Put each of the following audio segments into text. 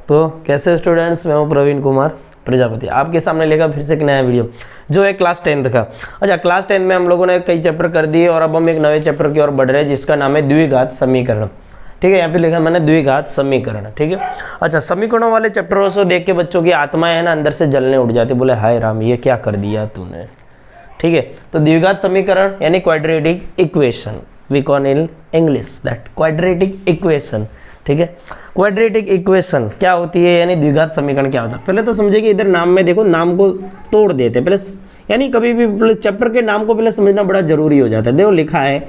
तो कैसे स्टूडेंट्स, मैं हूँ प्रवीण कुमार प्रजापति, आपके सामने लेकर फिर से एक नया वीडियो जो है क्लास 10th का। अच्छा, क्लास 10 में हम लोगों ने कई चैप्टर कर दिए और अब हम एक नए चैप्टर की ओर बढ़ रहे हैं जिसका नाम है द्विघात समीकरण। ठीक है, यहाँ पे लिखा मैंने द्विघात समीकरण। ठीक है, अच्छा, समीकरणों वाले चैप्टरों से देख के बच्चों की आत्माएं है ना अंदर से जलने उठ जाती, बोले हाय राम ये क्या कर दिया तूने। ठीक है, तो द्विघात समीकरण यानी quadratic equation, we call in English that quadratic equation. ठीक है, क्वाड्रेटिक इक्वेशन क्या होती है यानी द्विघात समीकरण क्या होता है। पहले तो समझिए कि इधर नाम में देखो, नाम को तोड़ देते पहले, यानी कभी भी चैप्टर के नाम को पहले समझना बड़ा जरूरी हो जाता है। देखो लिखा है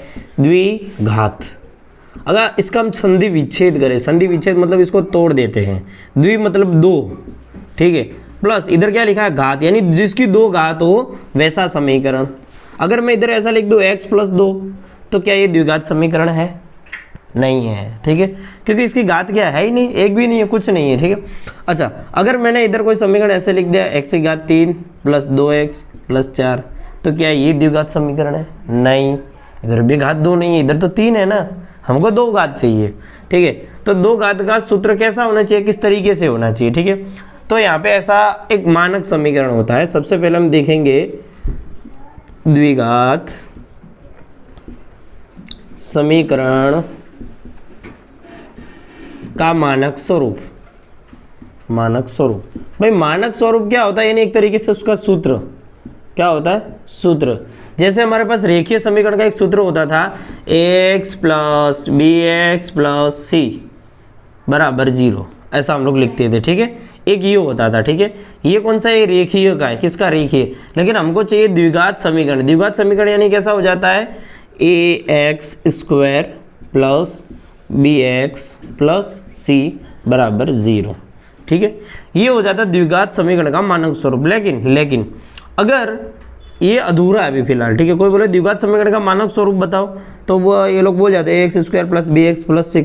द्विघात, अगर इसका हम संधि विच्छेद करें, संधि विच्छेद मतलब इसको तोड़ देते हैं, द्वि मतलब दो, ठीक है, प्लस इधर क्या लिखा है घात, यानी जिसकी दो घात हो वैसा समीकरण। अगर मैं इधर ऐसा लिख दूं x + 2 तो क्या ये द्विघात समीकरण है? नहीं है। ठीक है, क्योंकि इसकी घात क्या है ही नहीं, एक भी नहीं है, कुछ नहीं है। ठीक है, अच्छा, अगर मैंने इधर कोई समीकरण ऐसे लिख दिया x³ + 2x + 4 तो क्या ये द्विघात समीकरण है? नहीं, इधर भी घात 2 नहीं है, इधर तो 3 है ना, हमको 2 घात चाहिए। ठीक है, तो 2 घात का सूत्र कैसा होना चाहिए, किस तरीके से होना चाहिए। ठीक है, तो यहाँ पे ऐसा एक मानक समीकरण होता है। सबसे पहले हम देखेंगे द्विघात समीकरण का मानक स्वरूप। मानक स्वरूप, भाई मानक स्वरूप क्या होता है, यानी एक तरीके से उसका सूत्र क्या होता है, सूत्र। जैसे हमारे पास रेखीय समीकरण का एक सूत्र होता था ax + bx + c = 0, ऐसा हम लोग लिखते थे। ठीक है, एक ये होता था। ठीक है, ये कौन सा है, रेखीय का है, किसका, रेखीय। लेकिन हमको चाहिए द्विघात समीकरण। द्विघात समीकरण यानी कैसा हो जाता है, ax² + bx + c = 0। ठीक है, ये हो जाता है द्विघात समीकरण का मानक स्वरूप। लेकिन अगर ये अधूरा है अभी फिलहाल, ठीक है, कोई बोले द्विघात समीकरण का मानक स्वरूप बताओ तो वो ये लोग बोल जाते हैं ax² + bx + 6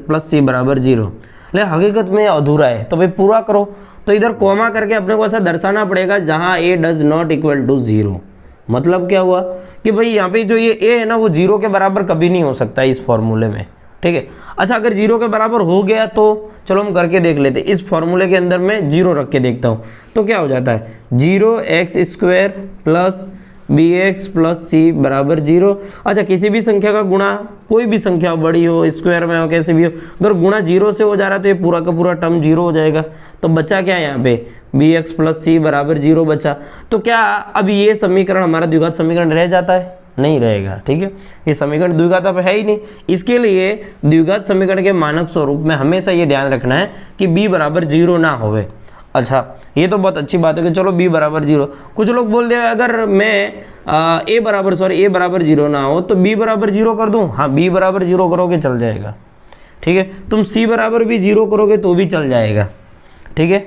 + c = 0। लेकिन हकीकत में अधूरा है, तो भाई पूरा करो। तो इधर कॉमा करके अपने को ऐसा दर्शाना पड़ेगा जहां a does not equal to 0। मतलब क्या हुआ कि भाई यहाँ पे जो ये a है ना वो 0 के बराबर कभी नहीं हो सकता इस फॉर्मूले में। ठीक है, अच्छा, अगर 0 के बराबर हो गया तो चलो हम करके देख लेते हैं। इस फॉर्मूले के अंदर मैं 0 रख के देखता हूँ तो क्या हो जाता है, 0x² + bx + c = 0। अच्छा, किसी भी संख्या का गुणा, कोई भी संख्या हो, बड़ी हो, स्क्वायर में हो, कैसे भी हो, अगर गुणा 0 से हो जा रहा है तो ये पूरा का पूरा टर्म 0 हो जाएगा। तो बचा क्या है यहाँ पे, bx + c = 0 बचा। तो क्या अब ये समीकरण हमारा द्विघात समीकरण रह जाता है? नहीं रहेगा। ठीक है, ये समीकरण द्विघात अब है ही नहीं। इसके लिए द्विघात समीकरण के मानक स्वरूप में हमेशा ये ध्यान रखना है कि b = 0 ना होवे। अच्छा, ये तो बहुत अच्छी बात है कि चलो b = 0। कुछ लोग बोल दे अगर मैं a = 0 ना हो तो b = 0 कर दूं। हाँ, b = 0 करोगे चल जाएगा। ठीक है, तुम c = भी 0 करोगे तो भी चल जाएगा। ठीक है,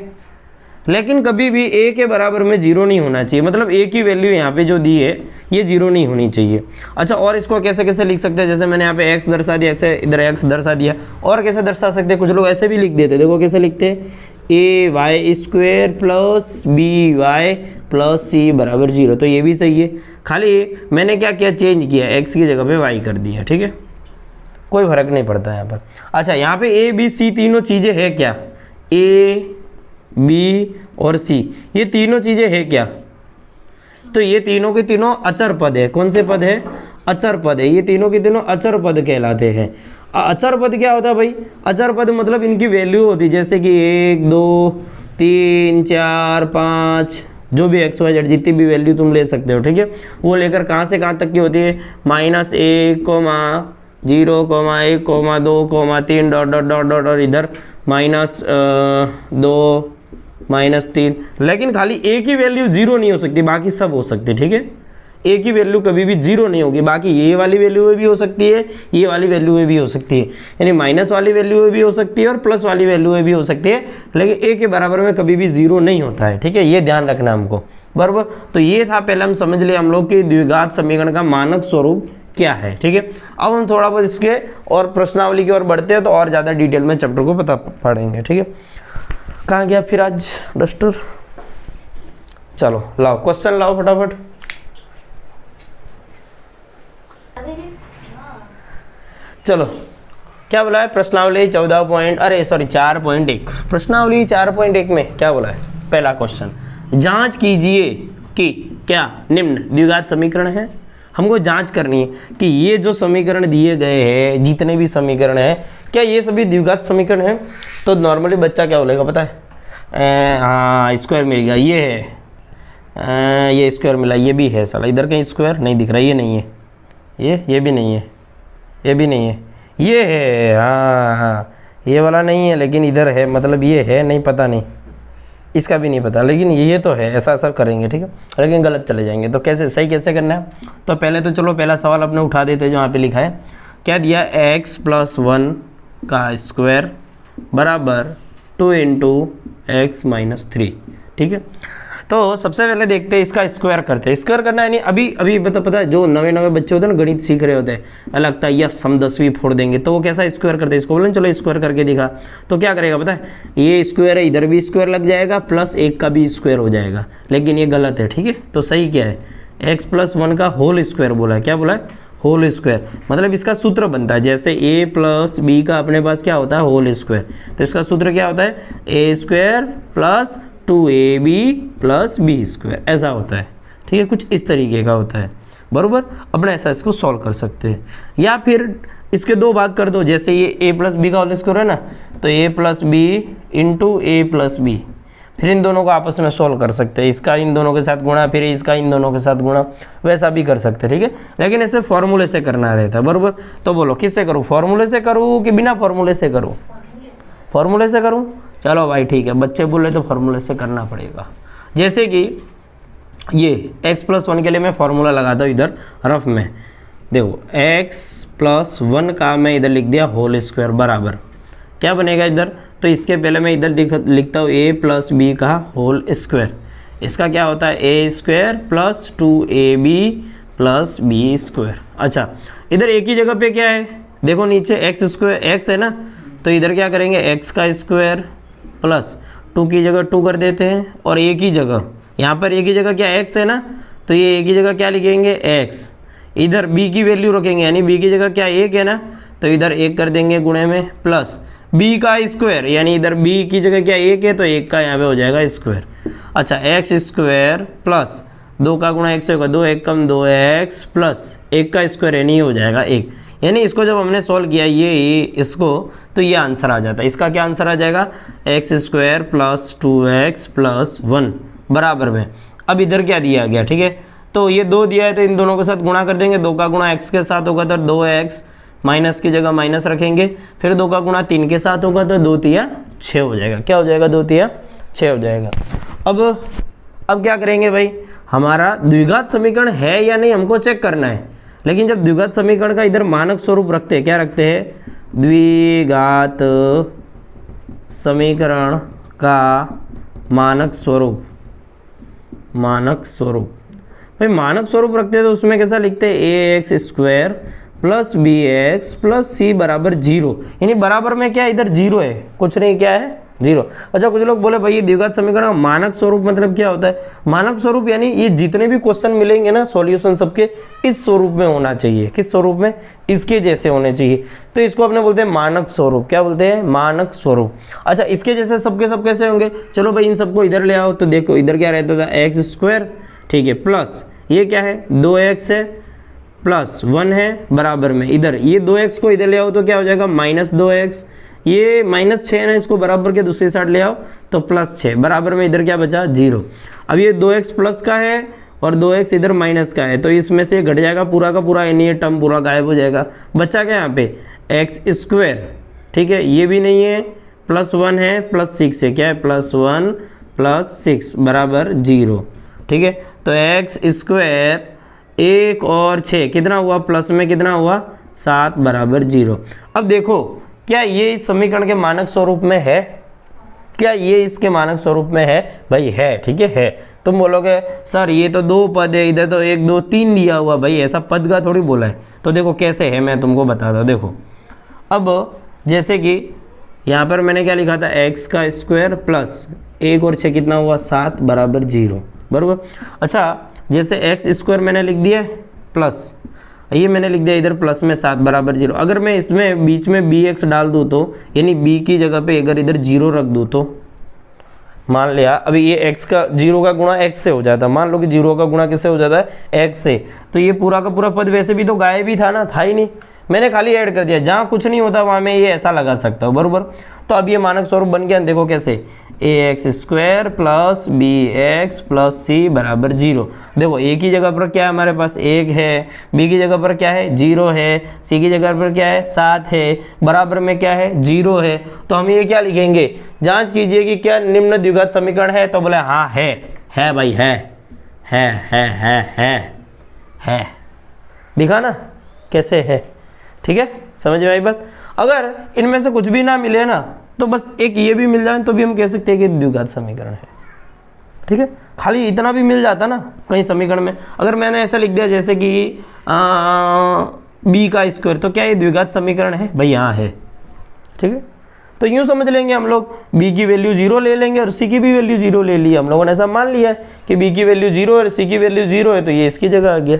लेकिन कभी भी a के बराबर में 0 नहीं होना चाहिए, मतलब a की वैल्यू यहाँ पे जो दी है ये 0 नहीं होनी चाहिए। अच्छा, और इसको कैसे कैसे लिख सकते हैं, जैसे मैंने यहाँ पे x दर्शा दिया, x इधर x दर्शा दिया, और कैसे दर्शा सकते हैं, कुछ लोग ऐसे भी लिख देते। देखो कैसे लिखते हैं, ay² + by + c = 0। तो ये भी सही है, खाली मैंने क्या किया, चेंज किया, x की जगह पे y कर दिया। ठीक है, कोई फर्क नहीं पड़ता यहाँ पर। अच्छा, यहाँ पे a b c तीनों चीज़ें है क्या, a b और c, ये तीनों चीजें है क्या, तो ये तीनों के तीनों अचर पद है। कौन से पद है, अचर पद है। ये तीनों के तीनों अचर पद कहलाते हैं। अचर पद क्या होता है भाई, अचर पद मतलब इनकी वैल्यू होती है, जैसे कि 1 2 3 4 5 जो भी XYZ जितनी भी वैल्यू तुम ले सकते हो। ठीक है, वो लेकर कहाँ से कहाँ तक की होती है, -1, 0, 1, 2, 3 डॉट और इधर -2 -3। लेकिन खाली a की वैल्यू 0 नहीं हो सकती, बाकी सब हो सकती है। ठीक है, a की वैल्यू कभी भी 0 नहीं होगी, बाकी ये वाली वैल्यू में भी हो सकती है, ये वाली वैल्यू में भी हो सकती है, यानी माइनस वाली वैल्यू में भी हो सकती है और प्लस वाली वैल्यू में भी हो सकती है, लेकिन a के बराबर में कभी भी 0 नहीं होता है। ठीक है, ये ध्यान रखना हमको, बराबर। तो ये था, पहले हम समझ लिए हम लोग कि द्विघात समीकरण का मानक स्वरूप क्या है। ठीक है, अब हम थोड़ा बहुत इसके और प्रश्नावली की ओर बढ़ते हैं तो और ज़्यादा डिटेल में चैप्टर को बता पढ़ेंगे। ठीक है, कहाँ गया फिर आज डस्टर, चलो लाओ क्वेश्चन लाओ फटाफट। चलो क्या बोला है प्रश्नावली 4.1 प्रश्नावली 4.1 में क्या बोला है, पहला क्वेश्चन, जांच कीजिए कि क्या निम्न द्विघात समीकरण है। हमको जांच करनी है कि ये जो समीकरण दिए गए हैं, जितने भी समीकरण हैं, क्या ये सभी द्विघात समीकरण हैं। तो नॉर्मली बच्चा क्या बोलेगा पता है, हाँ स्क्वायर मिल गया, ये है, ये स्क्वायर मिला, ये भी है साला, इधर कहीं स्क्वायर नहीं दिख रहा, ये नहीं है, ये भी नहीं है, ये भी नहीं है, ये है, हाँ ये वाला नहीं है लेकिन इधर है, मतलब ये है नहीं, पता नहीं, इसका भी नहीं पता, लेकिन ये तो है, ऐसा ऐसा करेंगे ठीक है, लेकिन गलत चले जाएंगे। तो कैसे सही कैसे करना है, तो पहले तो चलो पहला सवाल अपने उठा देते हैं जो यहाँ पे लिखा है, क्या दिया, x+1 का स्क्वायर बराबर 2 × x-3, ठीक है। तो सबसे पहले देखते हैं इसका स्क्वायर करते हैं, स्क्वायर करना है नहीं, अभी पता है जो नवे बच्चे होते हैं ना, गणित सीख रहे होते हैं, लगता है यस हम 10वीं फोड़ देंगे, तो वो कैसा स्क्वायर करते हैं, इसको बोलें चलो स्क्वायर करके दिखा, तो क्या करेगा पता है, ये स्क्वायर है, इधर भी स्क्वायर लग जाएगा, प्लस 1 का भी स्क्वायर हो जाएगा, लेकिन ये गलत है, ठीक है। तो सही क्या है, x+1 का होल स्क्वायर बोला है, क्या बोला है, होल स्क्वायर, मतलब इसका सूत्र बनता है जैसे a+b का अपने पास क्या होता है, होल स्क्वायर, तो इसका सूत्र क्या होता है, a² + 2ab + b², ऐसा होता है, ठीक है, कुछ इस तरीके का होता है, बरोबर। अपने ऐसा इसको सॉल्व कर सकते हैं, या फिर इसके दो भाग कर दो, जैसे ये a + b का होल स्क्वायर है ना, तो a + b × a + b, फिर इन दोनों को आपस में सॉल्व कर सकते हैं, इसका इन दोनों के साथ गुणा, फिर इसका इन दोनों के साथ गुणा, वैसा भी कर सकते हैं, ठीक है, लेकिन ऐसे फॉर्मूले से करना रहता है, बरोबर। तो बोलो किससे करूँ, फॉर्मूले से करूँ कि बिना फॉर्मूले से करूँ, फॉर्मूले से करूँ, चलो भाई ठीक है, बच्चे बोले तो फॉर्मूले से करना पड़ेगा। जैसे कि ये x+1 के लिए मैं फॉर्मूला लगाता हूँ इधर रफ में, देखो x+1 का मैं इधर लिख दिया होल स्क्वायर बराबर क्या बनेगा इधर, तो इसके पहले मैं इधर लिखता हूँ a + b का होल स्क्वायर, इसका क्या होता है a² + 2ab + b²। अच्छा इधर एक ही जगह पे क्या है, देखो नीचे x है ना, तो इधर क्या करेंगे x का स्क्वायर प्लस 2 की जगह 2 कर देते हैं, और एक ही जगह यहाँ पर एक ही जगह क्या x है ना, तो ये एक ही जगह क्या लिखेंगे x, इधर b की वैल्यू रखेंगे, यानी b की जगह क्या 1 है ना, तो इधर 1 कर देंगे गुणे में, प्लस b का स्क्वायर, यानी इधर b की जगह क्या 1 है, तो 1 का यहाँ पे हो जाएगा स्क्वायर। अच्छा x² प्लस 2 का गुणा 1 से होगा, 2 1 कम 2x प्लस 1 का स्क्वायर यानी हो जाएगा 1, यानी इसको जब हमने सॉल्व किया ये इसको, तो ये आंसर आ जाता है। इसका क्या आंसर आ जाएगा, x² + 2x + 1 बराबर में, अब इधर क्या दिया गया, ठीक है, तो ये 2 दिया है तो इन दोनों के साथ गुणा कर देंगे, 2 का गुणा x के साथ होगा तो 2x, माइनस की जगह माइनस रखेंगे, फिर 2 का गुणा 3 के साथ होगा तो 2 × 6 हो जाएगा, क्या हो जाएगा 2 × 6 हो जाएगा। अब क्या करेंगे भाई, हमारा द्विघात समीकरण है या नहीं हमको चेक करना है, लेकिन जब द्विघात समीकरण का इधर मानक स्वरूप रखते हैं, क्या रखते हैं, द्विघात समीकरण का मानक स्वरूप, भाई मानक स्वरूप रखते हैं तो उसमें कैसा लिखते हैं, ax² + bx + c बराबर 0, यानी बराबर में क्या है, इधर 0 है, कुछ नहीं, क्या है 0। अच्छा कुछ लोग बोले भाई ये द्विघात समीकरण का मानक स्वरूप मतलब क्या होता है, मानक स्वरूप यानी ये जितने भी क्वेश्चन मिलेंगे ना सॉल्यूशन सबके इस स्वरूप में होना चाहिए, किस स्वरूप में, इसके जैसे होने चाहिए, तो इसको अपने बोलते हैं मानक स्वरूप, क्या बोलते हैं, मानक स्वरूप। अच्छा इसके जैसे सबके सब कैसे होंगे, चलो भाई इन सबको इधर ले आओ, तो देखो इधर क्या रहता था x², ठीक है, प्लस ये क्या है 2x है, प्लस 1 है बराबर में, इधर ये 2x को इधर ले आओ तो क्या हो जाएगा -2x, ये -6 है ना, इसको बराबर के दूसरी साइड ले आओ तो +6 बराबर में, इधर क्या बचा 0। अब ये 2x प्लस का है और 2x इधर माइनस का है, तो इसमें से घट जाएगा पूरा का पूरा, यानी ये टर्म पूरा गायब हो जाएगा, बचा क्या यहाँ पे x², ठीक है, ये भी नहीं है, +1 है, +6 है, क्या है +1 + 6 बराबर 0, ठीक है। तो x² 1 और 6 कितना हुआ, प्लस में कितना हुआ 7 बराबर 0। अब देखो क्या ये इस समीकरण के मानक स्वरूप में है, क्या ये इसके मानक स्वरूप में है, भाई है, ठीक है। तुम बोलोगे सर ये तो 2 पद है, इधर तो 1 2 3 दिया हुआ, भाई ऐसा पद का थोड़ी बोला है, तो देखो कैसे है मैं तुमको बताता हूँ। देखो अब जैसे कि यहाँ पर मैंने क्या लिखा था, x² प्लस 1 और 6 कितना हुआ 7 बराबर 0, बराबर। अच्छा जैसे x² मैंने लिख दिया प्लस, ये मैंने लिख दिया इधर प्लस में 7 बराबर 0। अगर मैं इसमें बीच में बी एक्स डाल दूँ तो यानी बी की जगह पे अगर इधर 0 रख दूँ तो मान लिया अभी ये x का 0 का गुणा x से हो जाता है। मान लो कि 0 का गुणा किससे हो जाता है x से, तो ये पूरा का पूरा पद वैसे भी तो गायब ही था ना, था ही नहीं, मैंने खाली ऐड कर दिया। जहाँ कुछ नहीं होता वहाँ मैं ये ऐसा लगा सकता हूँ बरोबर। तो अब ये मानक स्वरूप बन गया, देखो कैसे ax² plus bx plus c बराबर 0। देखो a की जगह पर क्या है हमारे पास 1 है, b की जगह पर क्या है 0 है, c की जगह पर क्या है 7 है, बराबर में क्या है 0 है। तो हम ये क्या लिखेंगे, जांच कीजिए कि क्या निम्न द्विघात समीकरण है, तो बोले हाँ है भाई है। दिखा ना कैसे है, ठीक है, समझ में आई बात। अगर इनमें से कुछ भी ना मिले ना तो बस एक ये भी मिल जाए तो भी हम कह सकते हैं कि द्विघात समीकरण है, ठीक है। खाली इतना भी मिल जाता ना कहीं समीकरण में, अगर मैंने ऐसा लिख दिया जैसे कि b का स्क्वायर, तो क्या ये द्विघात समीकरण है भाई, यहाँ है, ठीक है। तो यूँ समझ लेंगे हम लोग b की वैल्यू 0 ले लेंगे और c की भी वैल्यू 0 ले ली। हम लोगों ने ऐसा मान लिया है कि b की वैल्यू 0 और c की वैल्यू 0 है, तो ये इसकी जगह आ गया,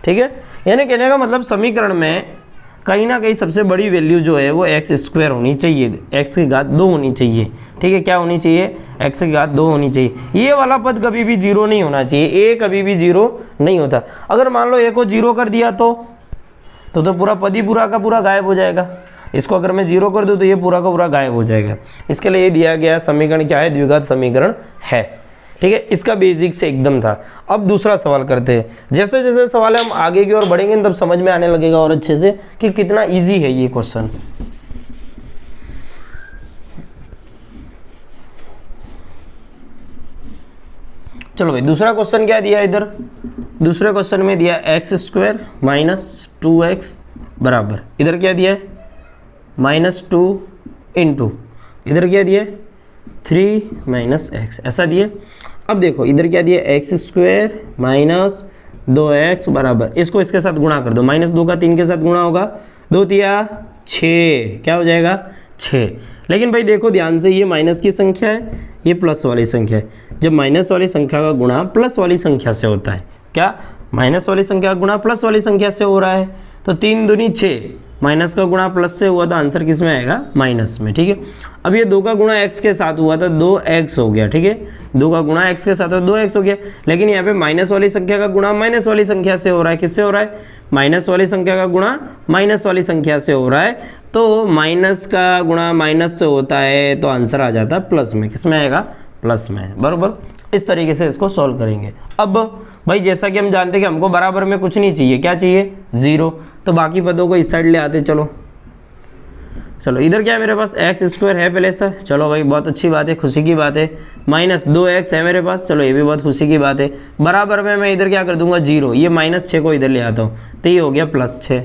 ठीक है। यानी कहने का मतलब समीकरण में कहीं ना कहीं सबसे बड़ी वैल्यू जो है वो x² होनी चाहिए, x की घात 2 होनी चाहिए, ठीक है। क्या होनी चाहिए, x की घात 2 होनी चाहिए। ये वाला पद कभी भी 0 नहीं होना चाहिए, a कभी भी 0 नहीं होता। अगर मान लो a को 0 कर दिया तो पूरा पद ही पूरा का पूरा गायब हो जाएगा। इसको अगर मैं 0 कर दूँ तो ये पूरा का पूरा गायब हो जाएगा। इसके लिए ये दिया गया समीकरण क्या है, द्विघात समीकरण है, ठीक है। इसका बेसिक से एकदम था। अब दूसरा सवाल करते हैं। जैसे जैसे सवाल हम आगे की ओर बढ़ेंगे तब समझ में आने लगेगा और अच्छे से कि कितना इजी है ये क्वेश्चन। चलो भाई दूसरा क्वेश्चन क्या दिया इधर, दूसरे क्वेश्चन में दिया x² माइनस 2x बराबर, इधर क्या दिया है -2 इंटू, इधर क्या दिया 3 माइनस x, ऐसा दिए। अब देखो इधर क्या दिया x² माइनस 2x बराबर, इसको इसके साथ गुणा कर दो, -2 का 3 के साथ गुणा होगा, 2 तिया 6, क्या हो जाएगा 6। लेकिन भाई देखो ध्यान से, ये माइनस की संख्या है, ये प्लस वाली संख्या है। जब माइनस वाली संख्या का गुणा प्लस वाली संख्या से होता है, क्या माइनस वाली संख्या का गुणा प्लस वाली संख्या से हो रहा है, तो 3 दूनी 6, माइनस का गुणा प्लस से हुआ तो आंसर किस में आएगा, माइनस में, ठीक है। अब ये 2 का गुणा x के साथ हुआ था 2x हो गया, ठीक है। 2 का गुणा x के साथ है 2x हो गया। लेकिन यहाँ पे माइनस वाली संख्या का गुणा माइनस वाली संख्या से हो रहा है, किससे हो रहा है, माइनस वाली संख्या का गुणा माइनस वाली संख्या से हो रहा है। तो माइनस का गुणा माइनस से होता है तो आंसर आ जाता है प्लस में, किस में आएगा, प्लस में, बरोबर। इस तरीके से इसको सॉल्व करेंगे। अब भाई जैसा कि हम जानते हैं कि हमको बराबर में कुछ नहीं चाहिए, क्या चाहिए 0, तो बाकी पदों को इस साइड ले आते। चलो इधर क्या है मेरे पास x² है पहले से, चलो भाई बहुत अच्छी बात है, खुशी की बात है। -2x है मेरे पास, चलो ये भी बहुत खुशी की बात है। बराबर में मैं इधर क्या कर दूंगा 0, ये -6 को इधर ले आता हूँ तो ये हो गया +6।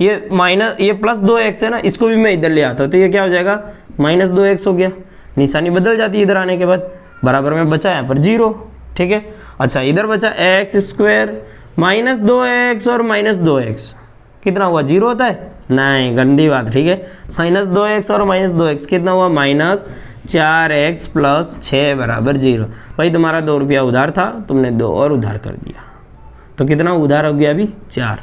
ये +2x है ना, इसको भी मैं इधर ले आता हूँ तो ये क्या हो जाएगा -2x हो गया। निशानी बदल जाती है इधर आने के बाद, बराबर में बचा यहाँ पर 0, ठीक है। अच्छा इधर बचा x² -2x और -2x, कितना हुआ 0 होता है, नहीं गंदी बात, ठीक है। -2x और -2x कितना हुआ -4x प्लस 6 बराबर 0। भाई तुम्हारा 2 रुपया उधार था, तुमने 2 और उधार कर दिया, तो कितना उधार हो गया अभी 4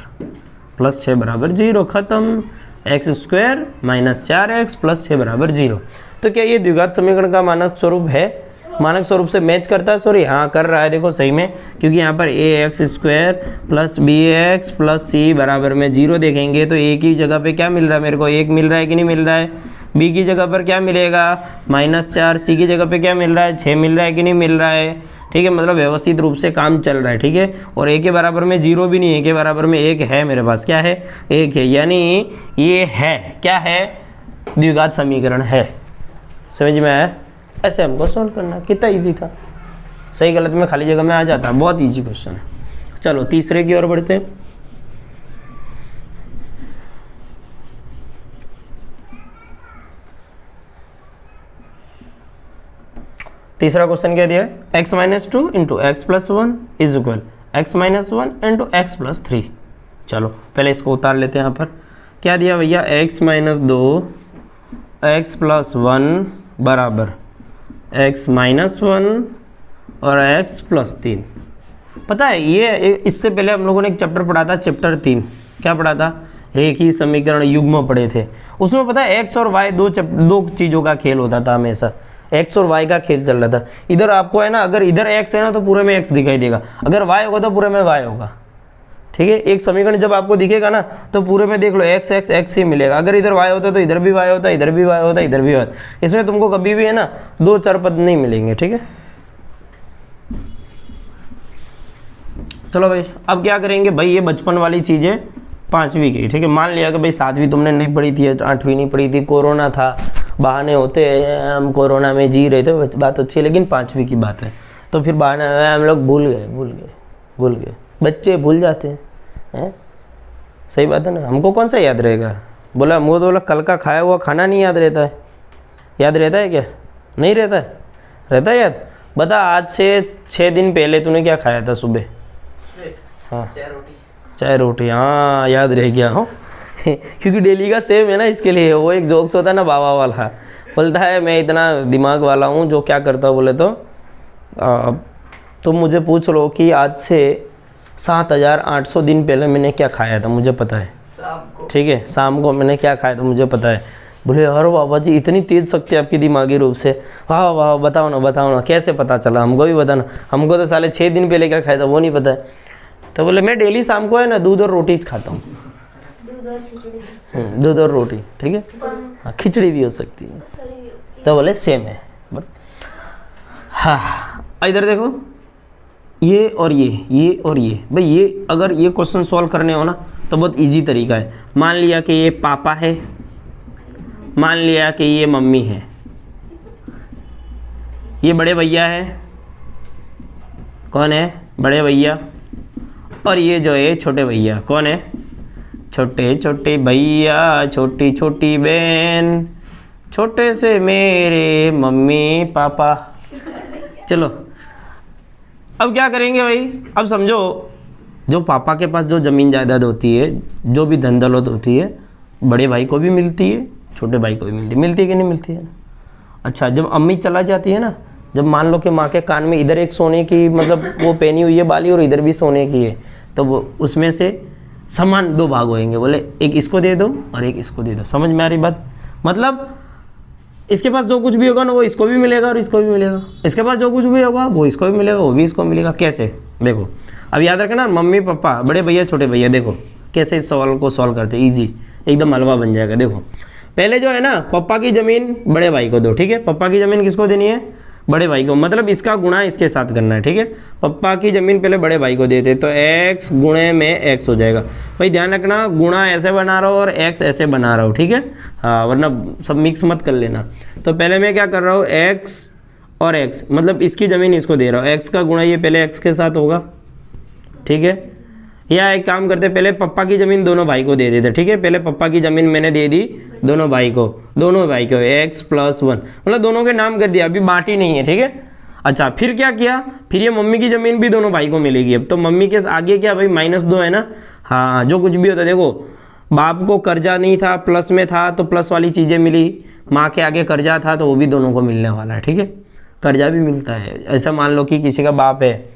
प्लस 6 बराबर 0, खत्म। x² -4x प्लस 6 बराबर 0। तो क्या ये द्विघात समीकरण का मानक स्वरूप है, मानक स्वरूप से मैच करता है, सॉरी हाँ कर रहा है, देखो सही में, क्योंकि यहाँ पर ax² plus bx plus c बराबर में 0 देखेंगे तो a की जगह पे क्या मिल रहा है मेरे को, 1 मिल रहा है कि नहीं मिल रहा है। b की जगह पर क्या मिलेगा -4, c की जगह पे क्या मिल रहा है 6 मिल रहा है कि नहीं मिल रहा है, ठीक है। मतलब व्यवस्थित रूप से काम चल रहा है, ठीक है। और a के बराबर में 0 भी नहीं है, a के बराबर में 1 है मेरे पास, क्या है 1 है, यानी ये है, क्या है द्विघात समीकरण है। समझ में आया, ऐसे हमको सॉल्व करना, कितना इजी था, सही गलत में खाली जगह में आ जाता, बहुत इजी क्वेश्चन है। चलो तीसरे की ओर बढ़ते हैं। तीसरा क्वेश्चन क्या दिया है, x-2 into x plus 1 is equal x-1 into x plus 3। चलो पहले इसको उतार लेते हैं। यहाँ पर क्या दिया भैया, x-2 एक्स प्लस 1 बराबर x-1 और x प्लस 3। पता है ये इससे पहले हम लोगों ने एक चैप्टर पढ़ा था, चैप्टर 3, क्या पढ़ा था? रेखीय समीकरण युग्म पढ़े थे। उसमें पता है एक्स और वाई दो चीज़ों का खेल होता था हमेशा, एक्स और वाई का खेल चल रहा था। इधर आपको है ना, अगर इधर एक्स है ना तो पूरे में एक्स दिखाई देगा, अगर वाई होगा तो पूरे में वाई होगा। ठीक है, एक समीकरण जब आपको दिखेगा ना तो पूरे में देख लो एक्स एक्स एक्स ही मिलेगा। अगर इधर वाई होता तो इधर भी वाई होता, इधर भी वाई होता, इधर भी वाई। इसमें तुमको कभी भी है ना दो चर पद नहीं मिलेंगे। ठीक है, चलो भाई अब क्या करेंगे भाई, ये बचपन वाली चीज़ें 5वीं की। ठीक है, मान लिया कि भाई 7वीं तुमने नहीं पढ़ी थी, 8वीं नहीं पढ़ी थी, कोरोना था, बहाने होते हैं, हम कोरोना में जी रहे थे, बात अच्छी है, लेकिन 5वीं की बात है तो फिर बहाने हम लोग भूल गए। बच्चे भूल जाते हैं, सही बात है ना। हमको कौन सा याद रहेगा? बोला हमको तो बोला कल का खाया हुआ खाना नहीं याद रहता है। याद रहता है क्या? नहीं रहता है? रहता है याद? बता, आज से 6 दिन पहले तूने क्या खाया था सुबह? हाँ, चाय रोटी। हाँ, याद रह गया हो क्योंकि डेली का सेम है ना, इसके लिए वो एक जोक्स होता है ना बाबा वाला, बोलता है मैं इतना दिमाग वाला हूँ जो क्या करता हूँ, बोले तो तुम मुझे पूछ लो कि आज से 7,800 दिन पहले मैंने क्या खाया था, मुझे पता है। ठीक है, शाम को मैंने क्या खाया था मुझे पता है। बोले अरे बाबा जी इतनी तेज शक्ति आपकी दिमागी रूप से, वाह वाह, बताओ ना कैसे पता चला, हमको भी बताना, हमको तो साले 6 दिन पहले क्या खाया था वो नहीं पता है। तो बोले मैं डेली शाम को है ना दूध और रोटी खाता हूँ। दूध और रोटी, ठीक है, हाँ, खिचड़ी भी हो सकती है। तो बोले सेम है। हाँ, इधर देखो, ये और ये भाई, ये अगर ये क्वेश्चन सॉल्व करने हो ना तो बहुत इजी तरीका है। मान लिया कि ये पापा है, मान लिया कि ये मम्मी है, ये बड़े भैया है, कौन है? बड़े भैया। और ये जो है छोटे भैया, कौन है? छोटे छोटे भैया, छोटी छोटी बहन, छोटे से मेरे मम्मी पापा। चलो अब क्या करेंगे भाई, अब समझो जो पापा के पास जो ज़मीन जायदाद होती है, जो भी धन दौलत होती है, बड़े भाई को भी मिलती है, छोटे भाई को भी मिलती है कि नहीं मिलती है? अच्छा, जब अम्मी चला जाती है ना, जब मान लो कि माँ के कान में इधर एक सोने की मतलब वो पहनी हुई है बाली और इधर भी सोने की है, तो वो उसमें से समान 2 भाग होंगे। बोले एक इसको दे दो और एक इसको दे दो। समझ में आ रही बात? मतलब इसके पास जो कुछ भी होगा ना वो इसको भी मिलेगा और इसको भी मिलेगा, इसके पास जो कुछ भी होगा वो इसको भी मिलेगा, वो भी इसको मिलेगा। कैसे? देखो अब याद रखना, मम्मी पापा, बड़े भैया, छोटे भैया। देखो कैसे इस सवाल को सॉल्व करते, इजी, एकदम हलवा बन जाएगा। देखो पहले जो है ना, पापा की ज़मीन बड़े भाई को दो। ठीक है, पापा की ज़मीन किसको देनी है? बड़े भाई को, मतलब इसका गुणा इसके साथ करना है। ठीक है, पापा की ज़मीन पहले बड़े भाई को देते तो x गुणे में x हो जाएगा। भाई ध्यान रखना, गुणा ऐसे बना रहा हूँ और x ऐसे बना रहा हूँ। ठीक है, हाँ, वरना सब मिक्स मत कर लेना। तो पहले मैं क्या कर रहा हूँ, x और x, मतलब इसकी ज़मीन इसको दे रहा हूँ, x का गुणा ये पहले x के साथ होगा। ठीक है, या एक काम करते, पहले पापा की ज़मीन दोनों भाई को दे देते। ठीक है, पहले पापा की ज़मीन मैंने दे दी दोनों भाई को x + 1, मतलब दोनों के नाम कर दिया, अभी बांटी नहीं है। ठीक है, अच्छा फिर क्या किया, फिर ये मम्मी की ज़मीन भी दोनों भाई को मिलेगी। अब तो मम्मी के आगे क्या भाई, -2 है ना। हाँ, जो कुछ भी होता है, देखो बाप को कर्जा नहीं था, प्लस में था तो प्लस वाली चीज़ें मिली, माँ के आगे कर्जा था तो वो भी दोनों को मिलने वाला है। ठीक है, कर्जा भी मिलता है। ऐसा मान लो कि किसी का बाप है,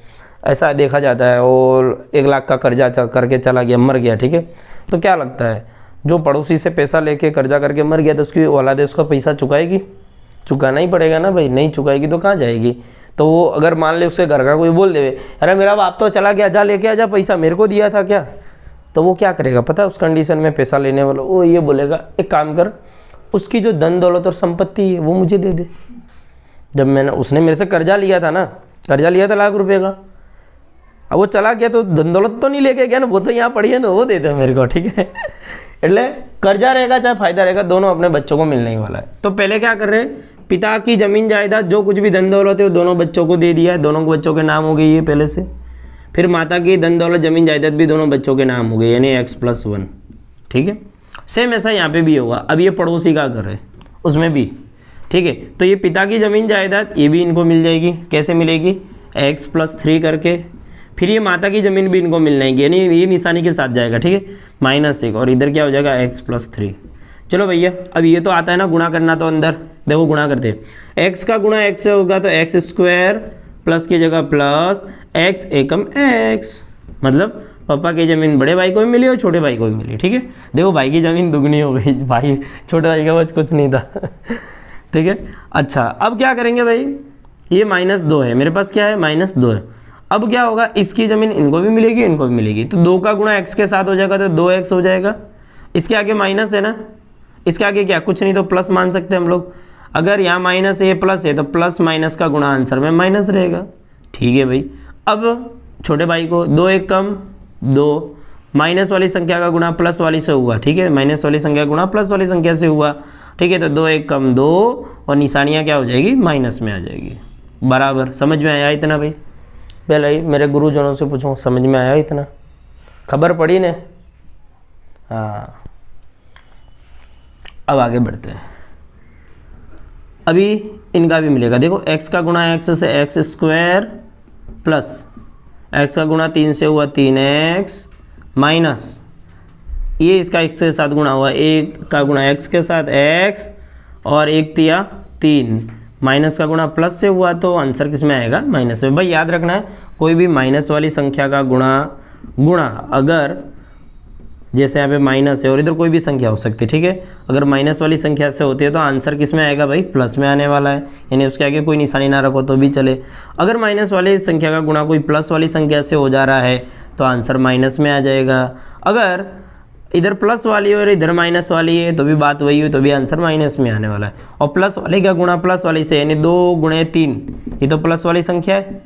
ऐसा देखा जाता है, और 1 लाख का कर्जा करके चला गया, मर गया। ठीक है, तो क्या लगता है, जो पड़ोसी से पैसा लेके कर्जा करके मर गया तो उसकी औलाद है, उसका पैसा चुकाएगी? चुकाना ही पड़ेगा ना भाई, नहीं चुकाएगी तो कहाँ जाएगी? तो वो अगर मान ले उसके घर का कोई बोल दे, अरे मेरा बाप तो चला गया, जा लेके आ जा, पैसा मेरे को दिया था क्या, तो वो क्या करेगा पता है? उस कंडीशन में पैसा लेने वाला वो ये बोलेगा, एक काम कर, उसकी जो धन दौलत और संपत्ति है वो मुझे दे दे। जब मैंने, उसने मेरे से कर्जा लिया था ना, कर्जा लिया था लाख रुपए का, अब वो चला गया तो धन दौलत तो नहीं लेके गया ना, वो तो यहाँ पड़ी है ना, वो दे दे मेरे को। ठीक है, એટલે कर्जा रहेगा चाहे फायदा रहेगा, दोनों अपने बच्चों को मिलने ही वाला है। तो पहले क्या कर रहे हैं, पिता की जमीन जायदाद जो कुछ भी धन दौलत है वो दोनों बच्चों को दे दिया है, दोनों बच्चों के नाम हो गई है पहले से। फिर माता की धन दौलत जमीन जायदाद भी दोनों बच्चों के नाम हो गई, यानी x + 1। ठीक है, सेम ऐसा यहाँ पे भी होगा। अब ये पड़ोसी का कर रहे उसमें भी। ठीक है, तो ये पिता की जमीन जायदाद ये भी इनको मिल जाएगी। कैसे मिलेगी? x + 3 करके। फिर ये माता की ज़मीन भी इनको मिल जाएगी, यानी ये निशानी के साथ जाएगा। ठीक है, -1, और इधर क्या हो जाएगा, x + 3। चलो भैया, अब ये तो आता है ना गुणा करना, तो अंदर देखो गुणा करते हैं, x का गुणा x से होगा तो x² प्लस की जगह प्लस x एकम x, मतलब पापा की ज़मीन बड़े भाई को भी मिली और छोटे भाई को भी मिली, ठीक है। देखो भाई की ज़मीन दुगनी हो गई, भाई छोटे भाई का बस कुछ नहीं था ठीक है। अच्छा अब क्या करेंगे भाई, ये -2 है, मेरे पास क्या है -2 है। अब क्या होगा, इसकी ज़मीन इनको भी मिलेगी इनको भी मिलेगी, तो 2 का गुणा x के साथ हो जाएगा तो 2x हो जाएगा। इसके आगे माइनस है ना, इसके आगे क्या, कुछ नहीं तो प्लस मान सकते हैं हम लोग। अगर यहाँ माइनस है प्लस है तो प्लस माइनस का गुणा आंसर में माइनस रहेगा, ठीक है भाई। अब छोटे भाई को 2 1 कम 2, माइनस वाली संख्या का गुणा प्लस वाली से हुआ, ठीक है, माइनस वाली संख्या का गुणा प्लस वाली संख्या से हुआ, ठीक है। तो 2 1 कम 2 और निशानियाँ क्या हो जाएगी, माइनस में आ जाएगी। बराबर, समझ में आया इतना भाई? पहले ही मेरे गुरुजनों से पूछूं, समझ में आया इतना, खबर पड़ी ने? हाँ अब आगे बढ़ते हैं। अभी इनका भी मिलेगा, देखो x का गुणा x से x² प्लस x का गुणा 3 से हुआ 3x माइनस ये इसका x के साथ गुणा हुआ 1 का गुणा x के साथ x और 1 तिया 3 माइनस का गुणा प्लस से हुआ, तो आंसर किस में आएगा, माइनस में। भाई याद रखना है, कोई भी माइनस वाली संख्या का गुणा अगर जैसे यहाँ पे माइनस है और इधर कोई भी संख्या हो सकती है, ठीक है, अगर माइनस वाली संख्या से होती है तो आंसर किस में आएगा भाई, प्लस में आने वाला है, यानी उसके आगे कोई निशानी ना रखो तो भी चले। अगर माइनस वाली संख्या का गुणा कोई प्लस वाली संख्या से हो जा रहा है तो आंसर माइनस में आ जाएगा। अगर इधर प्लस वाली है और इधर माइनस वाली है तो भी बात वही हुई, तो भी आंसर माइनस में आने वाला है। और प्लस वाले का गुणा प्लस वाली से, यानी 2 गुणे 3, ये तो प्लस वाली संख्या है,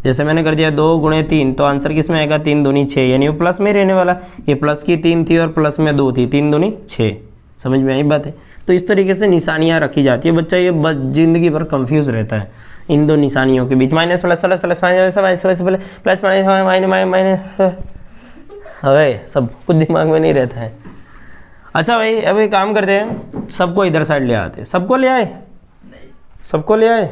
जैसे मैंने कर दिया 2 गुणे 3, तो आंसर किस में आएगा, 3 दूनी 6, यानी वो प्लस में रहने वाला। ये प्लस की 3 थी और प्लस में 2 थी, 3 दूनी 6, समझ में आई बात है। तो इस तरीके से निशानियाँ रखी जाती है, बच्चा ये जिंदगी भर कंफ्यूज रहता है इन दो निशानियों के बीच, minus plus plus plus plus minus, अरे सब कुछ दिमाग में नहीं रहता है। अच्छा भाई अब एक काम करते हैं, सबको इधर साइड ले आते हैं। सबको ले आए, सबको ले आए,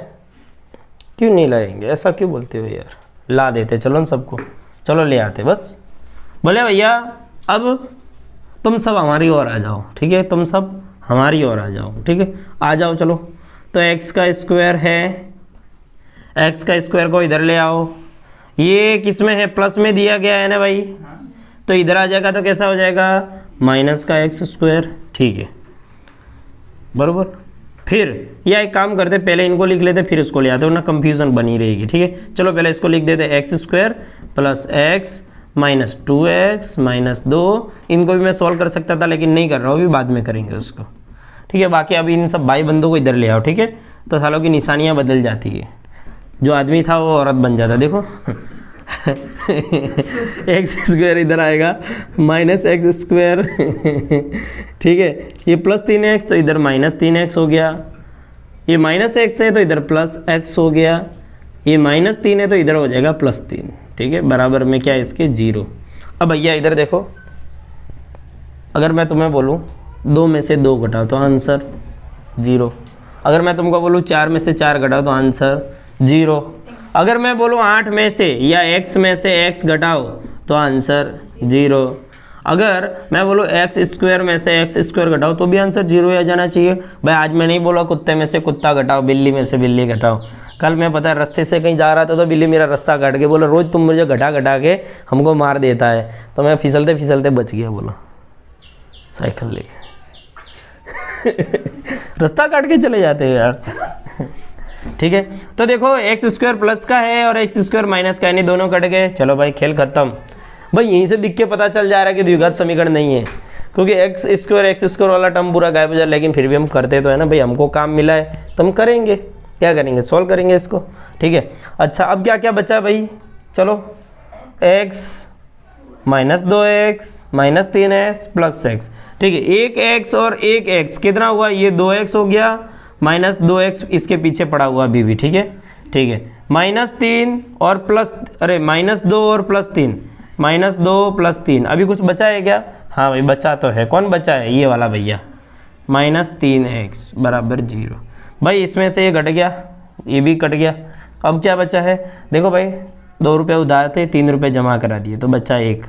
क्यों नहीं लाएंगे, ऐसा क्यों बोलते हो यार, ला देते चलो न सबको, चलो ले आते बस। बोले भैया अब तुम सब हमारी ओर आ जाओ, ठीक है, तुम सब हमारी ओर आ जाओ, ठीक है, आ जाओ चलो। तो x का स्क्वायर है, x का स्क्वायर को इधर ले आओ, ये किस में है, प्लस में दिया गया है ना भाई, तो इधर आ जाएगा तो कैसा हो जाएगा, माइनस का x², ठीक है बरोबर। फिर या एक काम करते, पहले इनको लिख लेते फिर इसको ले आते, वरना कंफ्यूजन बनी रहेगी, ठीक है। चलो पहले इसको लिख देते x² plus x minus 2x minus 2, इनको भी मैं सॉल्व कर सकता था लेकिन नहीं कर रहा हूँ, अभी बाद में करेंगे उसको, ठीक है। बाकी अभी इन सब भाई बंधुओं को इधर ले आओ, ठीक है, तो सालों की निशानियाँ बदल जाती है, जो आदमी था वो औरत बन जाता, देखो x² इधर आएगा माइनस x², ठीक है, ये प्लस 3x तो इधर माइनस 3x हो गया, ये माइनस x है तो इधर प्लस x हो गया, ये माइनस 3 है तो इधर हो जाएगा प्लस 3, ठीक है, बराबर में क्या है इसके 0। अब भैया इधर देखो, अगर मैं तुम्हें बोलूँ 2 में से 2 घटाओ तो आंसर 0, अगर मैं तुमको बोलूँ 4 में से 4 घटाओ तो आंसर 0, अगर मैं बोलूँ 8 में से या x में से x घटाओ तो आंसर 0, अगर मैं बोलूँ x² में से x² घटाओ तो भी आंसर 0 आ जाना चाहिए। भाई आज मैं नहीं बोला कुत्ते में से कुत्ता घटाओ, बिल्ली में से बिल्ली घटाओ, कल मैं पता है रास्ते से कहीं जा रहा था तो बिल्ली मेरा रास्ता काट के बोला रोज़ तुम मुझे घटा घटा के हमको मार देता है, तो मैं फिसलते फिसलते बच गया, बोला साइकिल लेके रास्ता काट के चले जाते हैं यार, ठीक है। तो देखो x² प्लस का है और x² माइनस का है, नहीं दोनों कट गए, चलो भाई खेल खत्म। भाई यहीं से दिख के पता चल जा रहा है कि द्विघात समीकरण नहीं है, क्योंकि x² वाला टर्म पूरा गायब हो जाए, लेकिन फिर भी हम करते तो है ना भाई, हमको काम मिला है तो हम करेंगे, क्या करेंगे, सॉल्व करेंगे इसको, ठीक है। अच्छा अब क्या क्या बचा भाई, चलो x minus 2x minus 3x plus x, ठीक है, एक x और एक x कितना हुआ, ये 2x हो गया, माइनस 2x इसके पीछे पड़ा हुआ अभी भी, ठीक है, ठीक है, माइनस 3 और प्लस, अरे माइनस 2 और प्लस 3, माइनस 2 प्लस 3, अभी कुछ बचा है क्या, हाँ भाई बचा तो है, कौन बचा है, ये वाला भैया, माइनस 3x बराबर 0। भाई इसमें से ये घट गया, ये भी कट गया, अब क्या बचा है, देखो भाई 2 रुपये उधार थे, 3 रुपये जमा करा दिए तो बचा 1,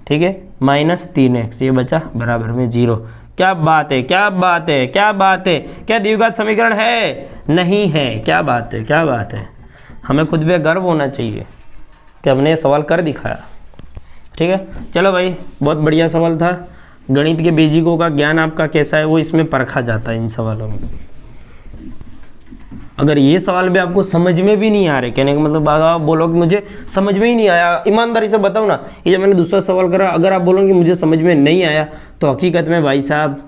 ठीक है, माइनस 3x ये बचा बराबर में 0। क्या बात है, क्या बात है, क्या बात है, क्या द्विघात समीकरण है, नहीं है, क्या बात है, क्या बात है, हमें खुद पे गर्व होना चाहिए कि हमने ये सवाल कर दिखाया। ठीक है, चलो भाई बहुत बढ़िया सवाल था। गणित के बेसिकों का ज्ञान आपका कैसा है वो इसमें परखा जाता है इन सवालों में। अगर ये सवाल भी आपको समझ में भी नहीं आ रहे, कहने का मतलब आप बोलो कि मुझे समझ में ही नहीं आया, ईमानदारी से बताओ ना, ये जो मैंने दूसरा सवाल करा अगर आप बोलोगे मुझे समझ में नहीं आया तो हकीकत में भाई साहब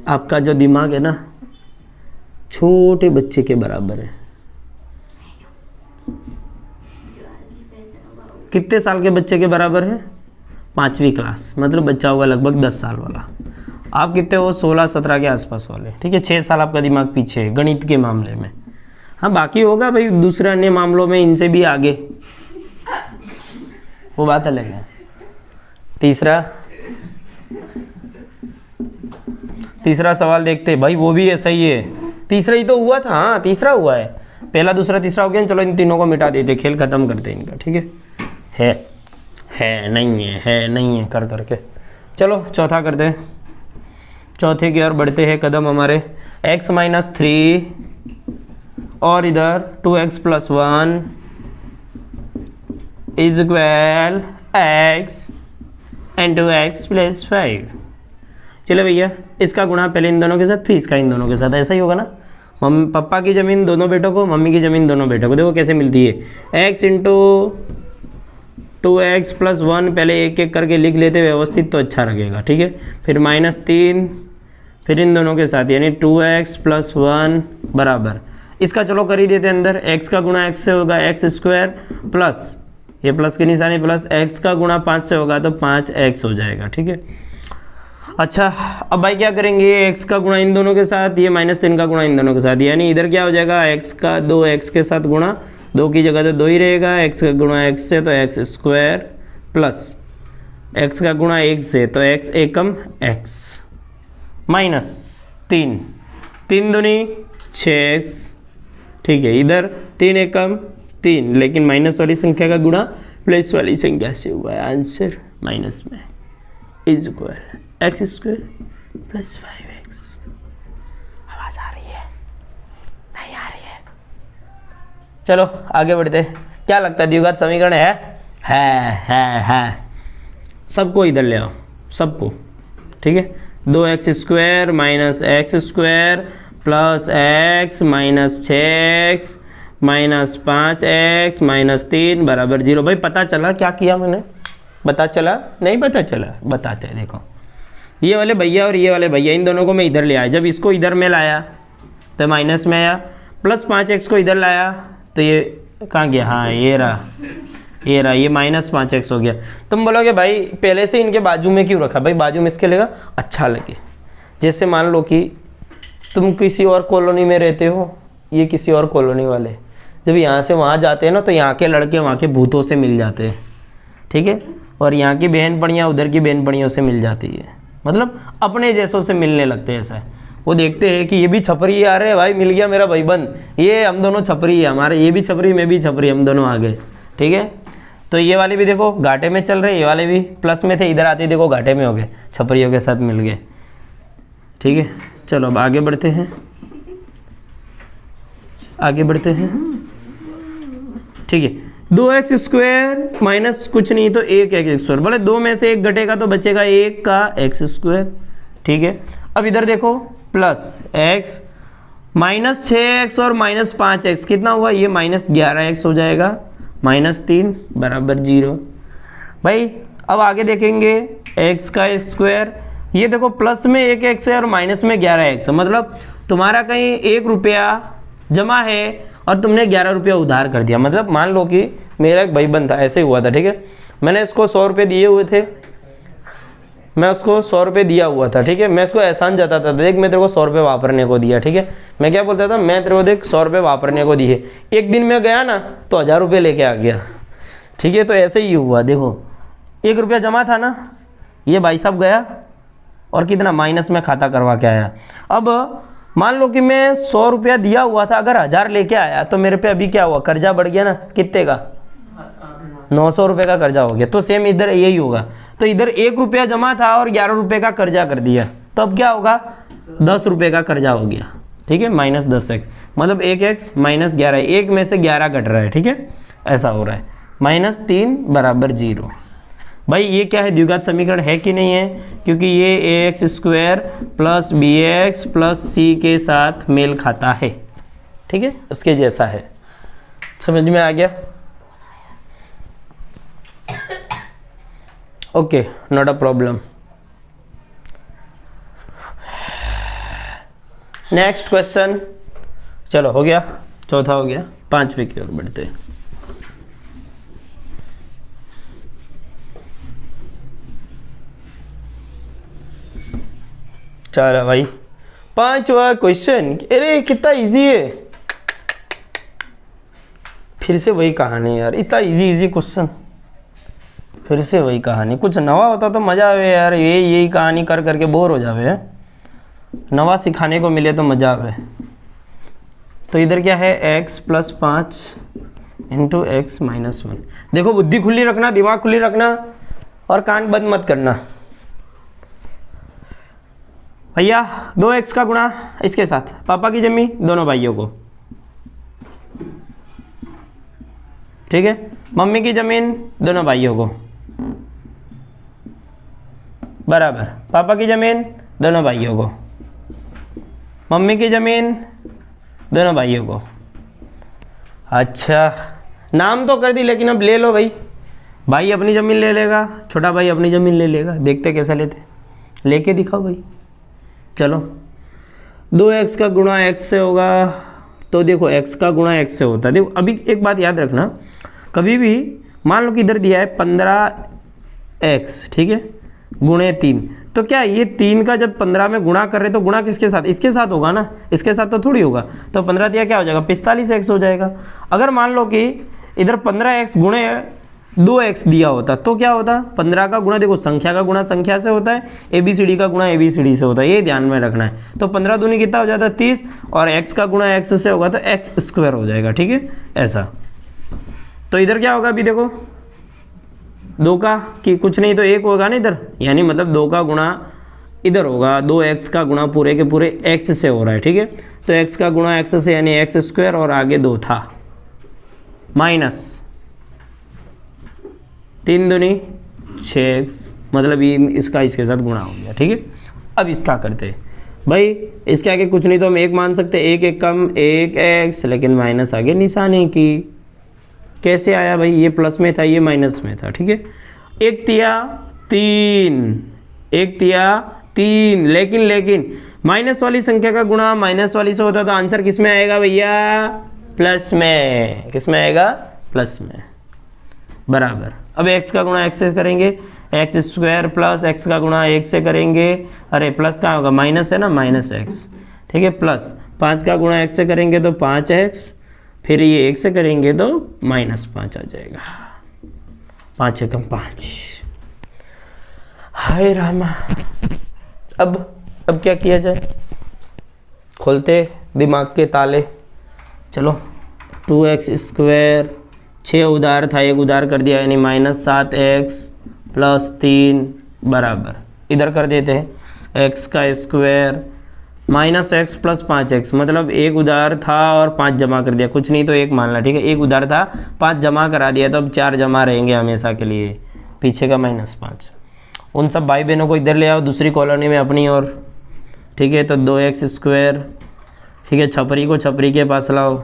आपका जो दिमाग है ना छोटे बच्चे के बराबर है। कितने साल के बच्चे के बराबर है? 5वीं क्लास, मतलब बच्चा होगा लगभग 10 साल वाला। आप कितने हो? 16-17 के आसपास वाले, ठीक है। 6 साल आपका दिमाग पीछे है गणित के मामले में। हाँ बाकी होगा भाई दूसरे अन्य मामलों में इनसे भी आगे, वो बात अलग है। तीसरा सवाल देखते भाई, वो भी ऐसा ही है। तीसरा ही तो हुआ था, हाँ तीसरा हुआ है, पहला दूसरा तीसरा हो गया। चलो इन तीनों को मिटा देते, खेल खत्म करते इनका, ठीक है नहीं है कर करके। चलो चौथा करते हैं, चौथे की ओर बढ़ते हैं कदम हमारे। x-3 और इधर 2x + 1 is equal x × x + 5। चलो भैया इसका गुणा पहले इन दोनों के साथ फिर इसका इन दोनों के साथ, ऐसा ही होगा ना। पापा की ज़मीन दोनों बेटों को, मम्मी की ज़मीन दोनों बेटों को। देखो कैसे मिलती है, x × 2x + 1 पहले एक एक करके लिख लेते व्यवस्थित तो अच्छा लगेगा, ठीक है। फिर -3 फिर इन दोनों के साथ यानी 2x + 1 बराबर इसका चलो कर ही देते अंदर। x का गुणा x से होगा x² प्लस ये प्लस की निशानी प्लस x का गुणा 5 से होगा तो 5x हो जाएगा, ठीक है। अच्छा अब भाई क्या करेंगे, x का गुणा इन दोनों के साथ, ये -3 का गुणा इन दोनों के साथ, यानी इधर क्या हो जाएगा x का 2x के साथ गुणा, 2 की जगह तो 2 ही रहेगा, x का गुणा x से तो x² प्लस x का गुणा 1 से तो x एकम x -3 3 दूनी 6x, ठीक है। इधर 3 एकम 3, लेकिन माइनस वाली संख्या का गुणा प्लस वाली संख्या से हुआ है, आंसर माइनस में इज इक्वल x² + 5x। आवाज आ रही है? नहीं आ रही है? चलो आगे बढ़ते। क्या लगता है द्विघात समीकरण है? सबको इधर ले आओ, सबको, ठीक है। 2x² - x² plus x - 6x -5x -3 बराबर 0। भाई पता चला क्या किया मैंने? पता चला? नहीं पता चला, बताते हैं। देखो ये वाले भैया और ये वाले भैया इन दोनों को मैं इधर ले आया, जब इसको इधर में लाया तो माइनस में आया, प्लस 5x को इधर लाया तो ये कहाँ गया, हाँ ये रहा ये -5x हो गया। तुम बोलोगे भाई पहले से इनके बाजू में क्यों रखा? भाई बाजू में इसके लिए अच्छा लगे। जैसे मान लो कि तुम किसी और कॉलोनी में रहते हो, ये किसी और कॉलोनी वाले, जब यहाँ से वहाँ जाते हैं ना तो यहाँ के लड़के वहाँ के भूतों से मिल जाते हैं, ठीक है। और यहाँ की बहन पड़ियाँ उधर की बहन पड़ियों से मिल जाती है, मतलब अपने जैसों से मिलने लगते हैं। ऐसा है, वो देखते हैं कि ये भी छपरी आ रहे हैं, भाई मिल गया मेरा भाईबंद, ये हम दोनों छपरी है, हमारे ये भी छपरी मैं भी छपरी, हम दोनों आ गए, ठीक है। तो ये वाले भी देखो घाटे में चल रहे, ये वाले भी प्लस में थे, इधर आते देखो घाटे में हो गए, छपरियों के साथ मिल गए, ठीक है। चलो अब आगे बढ़ते हैं, ठीक है। 2x² माइनस कुछ नहीं तो 1x², बोले 2 में से 1 घटेगा तो बचेगा 1 का x², ठीक है। अब इधर देखो प्लस x -6x और -5x कितना हुआ, ये -11x हो जाएगा, -3 बराबर 0। भाई अब आगे देखेंगे x का स्क्वायर, ये देखो प्लस में 1x है और माइनस में 11x है, मतलब तुम्हारा कहीं 1 रुपया जमा है और तुमने 11 रुपया उधार कर दिया। मतलब मान लो कि मेरा एक भाईबंद था, ऐसे ही हुआ था, ठीक है। मैंने इसको 100 रुपये दिए हुए थे, मैं उसको 100 रुपये दिया हुआ था, ठीक है। मैं इसको एहसान जताता था, देख मैं तेरे को 100 रुपये वापरने को दिया, ठीक है। मैं क्या बोलता था, मैं तेरे को देख 100 रुपये वापरने को दिए, एक दिन में गया ना तो 1000 रुपये लेके आ गया, ठीक है। तो ऐसे ही हुआ, देखो 1 रुपया जमा था ना, ये भाई साहब गया और कितना माइनस में खाता करवा के आया। अब मान लो कि मैं 100 रुपया दिया हुआ था, अगर 1000 लेके आया तो मेरे पे अभी क्या हुआ, कर्जा बढ़ गया ना, कितने का, 900 रुपये का कर्जा हो गया। तो सेम इधर यही होगा, तो इधर 1 रुपया जमा था और 11 रुपये का कर्जा कर दिया, तो अब क्या होगा, 10 रुपये का कर्जा हो गया, ठीक है। -10x मतलब 1x -11, 1 में से 11 घट रहा है, ठीक है, ऐसा हो रहा है। -3 बराबर 0। भाई ये क्या है, द्विघात समीकरण है कि नहीं है, क्योंकि ये ax² plus bx plus c के साथ मेल खाता है, ठीक है, उसके जैसा है। समझ में आ गया? Okay, not a problem. Next question, चलो हो गया, चौथा हो गया, पांचवे की ओर बढ़ते हैं। चलो भाई, पांचवा क्वेश्चन, अरे कितना इजी है, फिर से वही कहानी यार, इतना इजी इजी क्वेश्चन, फिर से वही कहानी। कुछ नवा होता तो मजा आवे यार, यही कहानी कर करके बोर हो जावे, नवा सिखाने को मिले तो मजा आवे। तो इधर क्या है, x + 5 × x - 1। देखो बुद्धि खुली रखना, दिमाग खुली रखना और कान बंद मत करना। भैया 2x का गुणा इसके साथ, पापा की जमी दोनों भाइयों को, ठीक है, मम्मी की जमीन दोनों भाइयों को, बराबर, पापा की जमीन दोनों भाइयों को, मम्मी की जमीन दोनों भाइयों को। अच्छा, नाम तो कर दी, लेकिन अब ले लो भाई, भाई अपनी ज़मीन ले लेगा, छोटा भाई अपनी ज़मीन ले लेगा, देखते कैसा लेते, लेके दिखाओ भाई। चलो 2x का गुणा x से होगा, तो देखो x का गुणा x से होता है। देखो अभी एक बात याद रखना, कभी भी मान लो कि इधर दिया है 15x, ठीक है, गुणे 3, तो क्या ये 3 का जब 15 में गुणा कर रहे तो गुणा किसके साथ, इसके साथ होगा ना, इसके साथ तो थोड़ी होगा। तो 15 दिया क्या हो जाएगा, 45x हो जाएगा। अगर मान लो कि इधर 15x गुणे 2x दिया होता तो क्या होता, 15 का गुणा, देखो संख्या का गुणा संख्या से होता है, ABCD का गुणा ABCD से होता है, ये ध्यान में रखना है। तो 15 दूनी कितना हो जाता है 30, और x का गुणा x से होगा तो x² हो जाएगा, ठीक है, ऐसा। तो इधर क्या होगा, अभी देखो 2 का कि कुछ नहीं तो 1 होगा ना इधर, यानी मतलब 2 का गुणा इधर होगा, 2x का गुणा पूरे के पूरे x से हो रहा है, ठीक है। तो x का गुणा x से यानी x² और आगे 2 था, माइनस 3 दूनी 6x, मतलब ये इसका इसके साथ गुणा हो गया, ठीक है। अब इसका करते हैं भाई, इसके आगे कुछ नहीं तो हम 1 मान सकते, 1 1 कम 1x, लेकिन माइनस आगे निशानी की, कैसे आया भाई, ये प्लस में था ये माइनस में था, ठीक है। 1 तिया 3, 1 तिया 3, लेकिन माइनस वाली संख्या का गुणा माइनस वाली से होता तो आंसर किस में आएगा भैया, प्लस में, किस में आएगा, प्लस में, बराबर। अब x का गुणा x से करेंगे, x² प्लस x का गुणा 1 से करेंगे, अरे प्लस कहाँ होगा, माइनस है ना, -x, ठीक है, प्लस 5 का गुणा x से करेंगे तो 5x, फिर ये 1 से करेंगे तो -5 आ जाएगा, 5 एकम 5। हाय रामा, अब क्या किया जाए, खोलते दिमाग के ताले। चलो 2x², 6 उधार था, 1 उधार कर दिया, यानी -7x + 3 बराबर, इधर कर देते हैं x का स्क्वायर -x + 5x, मतलब 1 उधार था और 5 जमा कर दिया, कुछ नहीं तो 1 मान ला, ठीक है, 1 उधार था 5 जमा करा दिया, तो अब 4 जमा रहेंगे हमेशा के लिए, पीछे का -5। उन सब भाई बहनों को इधर ले आओ दूसरी कॉलोनी में अपनी ओर, ठीक है। तो 2x², ठीक है, छपरी को छपरी के पास लाओ,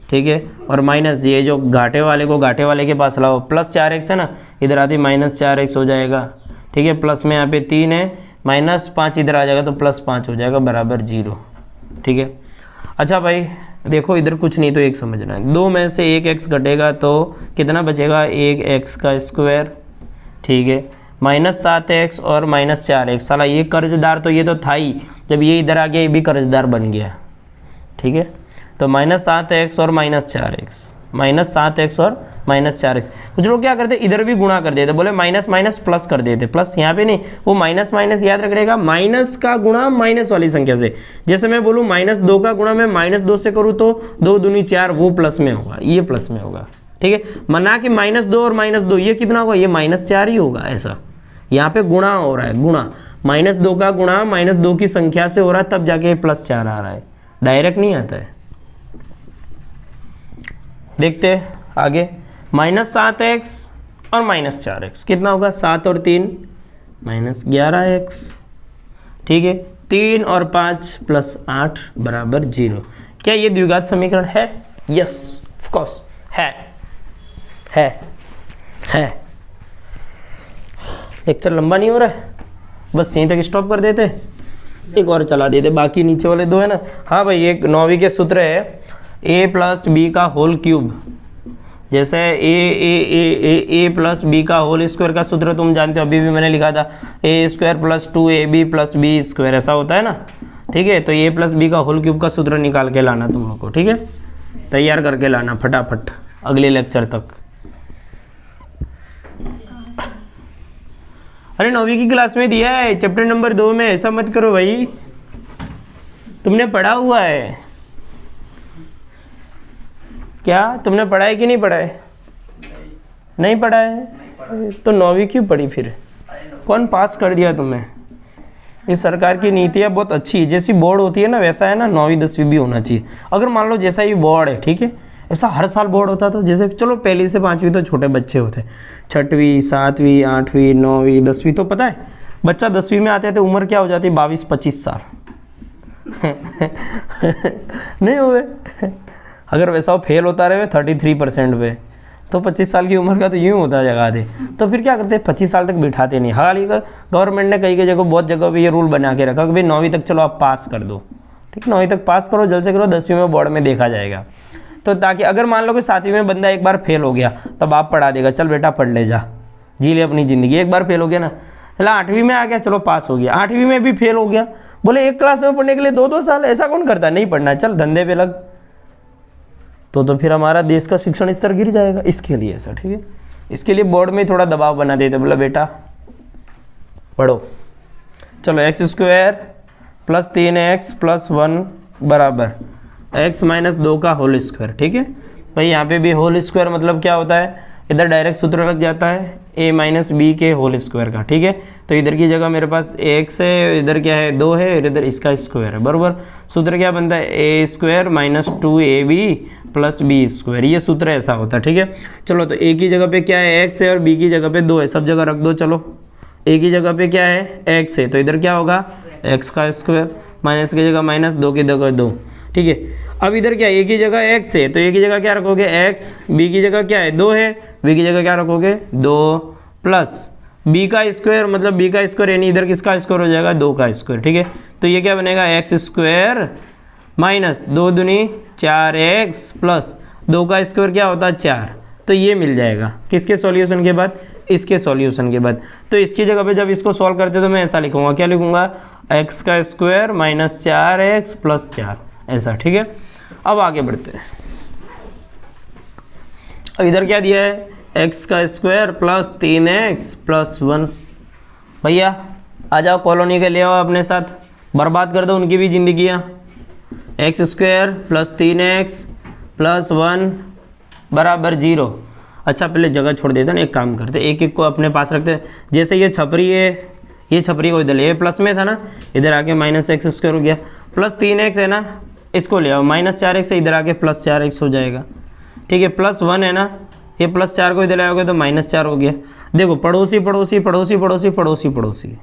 ठीक है, और माइनस ये जो घाटे वाले को घाटे वाले के पास लाओ, प्लस 4x है ना, इधर आती -4x हो जाएगा, ठीक है, प्लस में यहाँ पे 3 है, -5 इधर आ जाएगा तो +5 हो जाएगा, बराबर 0, ठीक है। अच्छा भाई देखो इधर कुछ नहीं तो 1 समझना है, 2 में से 1x घटेगा तो कितना बचेगा, 1x का स्क्वायर, ठीक है, -7x और -4x, साला ये कर्जदार तो ये तो था ही, जब ये इधर आ गया ये भी कर्जदार बन गया, ठीक है। तो -7x और -4x, -7x और -4x, कुछ लोग क्या करते इधर भी गुणा कर देते, बोले माइनस माइनस प्लस कर देते, प्लस यहाँ पे नहीं, वो माइनस माइनस याद रखने का, माइनस का गुणा माइनस वाली संख्या से, जैसे मैं बोलूँ -2 का गुणा मैं -2 से करूँ तो 2 दूनी 4, वो प्लस में होगा, ये प्लस में होगा, ठीक है, मना कि -2 और -2 ये कितना होगा, ये -4 ही होगा, ऐसा यहाँ पे गुणा हो रहा है, गुणा -2 का गुणा -2 की संख्या से हो रहा है, तब जाके +4 आ रहा है, डायरेक्ट नहीं आता है। देखते हैं आगे, -7x और -4x कितना होगा, 7 और 3 -11x, ठीक है। 3 और 5 + 8 बराबर 0। क्या ये द्विघात समीकरण है? यस ऑफ कोर्स है। लेक्चर लंबा नहीं हो रहा है, बस यहीं तक स्टॉप कर देते, एक और चला देते, बाकी नीचे वाले दो है ना। हाँ भाई, एक 9वीं के सूत्र है a + b का होल क्यूब, जैसे a + b का होल स्क्वायर का सूत्र तुम जानते हो, अभी भी मैंने लिखा था a² + 2ab + b², ऐसा होता है ना, ठीक है। तो a + b का होल क्यूब का सूत्र निकाल के लाना तुम लोग को, ठीक है, तैयार करके लाना फटाफट अगले लेक्चर तक। अरे 9वीं की क्लास में दिया है चैप्टर नंबर 2 में, ऐसा मत करो भाई, तुमने पढ़ा हुआ है क्या? तुमने पढ़ा है कि नहीं पढ़ा है? नहीं पढ़ा है तो 9वीं क्यों पढ़ी फिर? कौन पास कर दिया तुम्हें? इस सरकार की नीतियाँ बहुत अच्छी है, जैसी बोर्ड होती है ना वैसा है ना 9वीं 10वीं भी होना चाहिए। अगर मान लो जैसा ही बोर्ड है, ठीक है, ऐसा हर साल बोर्ड होता तो जैसे चलो 1ली से 5वीं तो छोटे बच्चे होते, 6वीं 7वीं 8वीं 9वीं 10वीं तो पता है बच्चा 10वीं में आते थे उम्र क्या हो जाती, 22-25 साल नहीं हुए? अगर वैसा वो फेल होता रहे 33% पे तो 25 साल की उम्र का तो यूँ होता जगह दे, तो फिर क्या करते 25 साल तक बिठाते नहीं। हाल ही का गवर्नमेंट ने कई जगह बहुत जगह पे ये रूल बना के रखा कि भाई 9वीं तक चलो आप पास कर दो, ठीक, 9वीं तक पास करो, जल्द से करो, 10वीं में बोर्ड में देखा जाएगा। तो ताकि अगर मान लो कि 7वीं में बंदा एक बार फेल हो गया तब आप पढ़ा देगा, चल बेटा पढ़ ले जा, जी ले अपनी ज़िंदगी। एक बार फेल हो गया ना, चला 8वीं में आ गया, चलो पास हो गया, 8वीं में भी फेल हो गया, बोले एक क्लास में पढ़ने के लिए 2-2 साल, ऐसा कौन करता है? नहीं पढ़ना, चल धंधे पे लग, तो फिर हमारा देश का शिक्षण स्तर गिर जाएगा। इसके लिए ऐसा, ठीक है, इसके लिए बोर्ड में थोड़ा दबाव बना देते, बोला बेटा पढ़ो, चलो x² + 3x + 1 बराबर x - 2 का होल स्क्वायर, ठीक है भाई। यहाँ पे भी होल स्क्वायर मतलब क्या होता है, इधर डायरेक्ट सूत्र लग जाता है a - b के होल स्क्वायर का, ठीक है। तो इधर की जगह मेरे पास x है, इधर क्या है 2 है, और इधर इसका स्क्वायर है, बराबर। सूत्र क्या बनता है, a² - 2ab + b², ये सूत्र ऐसा होता है, ठीक है। चलो तो a की जगह पे क्या है, x है, और b की जगह पे 2 है, सब जगह रख दो। चलो a की जगह पे क्या है, x है, तो इधर क्या होगा x का स्क्वायर, माइनस की जगह माइनस, 2 की जगह 2, ठीक है। अब इधर क्या है, a की जगह x है, तो a की जगह क्या रखोगे x, b की जगह क्या है 2 है, b की जगह क्या रखोगे 2 प्लस b का स्क्वायर, मतलब b का स्क्वायर यानी इधर किसका स्क्वायर हो जाएगा, 2 का स्क्वायर, ठीक है। तो ये क्या बनेगा, x² माइनस 2 दूनी 4x प्लस 2 का स्क्वायर क्या होता है 4। तो ये मिल जाएगा किसके सॉल्यूशन के बाद, इसके सॉल्यूशन के बाद। तो इसकी जगह पे जब इसको सॉल्व करते तो मैं ऐसा लिखूंगा, क्या लिखूंगा, x² - 4x + 4, ऐसा, ठीक है। अब आगे बढ़ते हैं, अब इधर क्या दिया है, x² + 3x + 1। भैया आ जाओ, कॉलोनी के ले आओ अपने साथ, बर्बाद कर दो उनकी भी जिंदगियाँ। x² + 3x + 1 बराबर 0। अच्छा पहले जगह छोड़ देते ना, एक काम करते, एक एक को अपने पास रखते हैं। जैसे ये छपरी है, ये छपरी को इधर ले, प्लस में था ना, इधर आके -x² हो गया, प्लस 3x है ना, इसको ले आओ, -4x है, इधर आके +4x हो जाएगा, ठीक है। +1 है ना, ये +4 को इधर लाओगे तो -4 हो गया। देखो पड़ोसी पड़ोसी पड़ोसी पड़ोसी पड़ोसी पड़ोसी,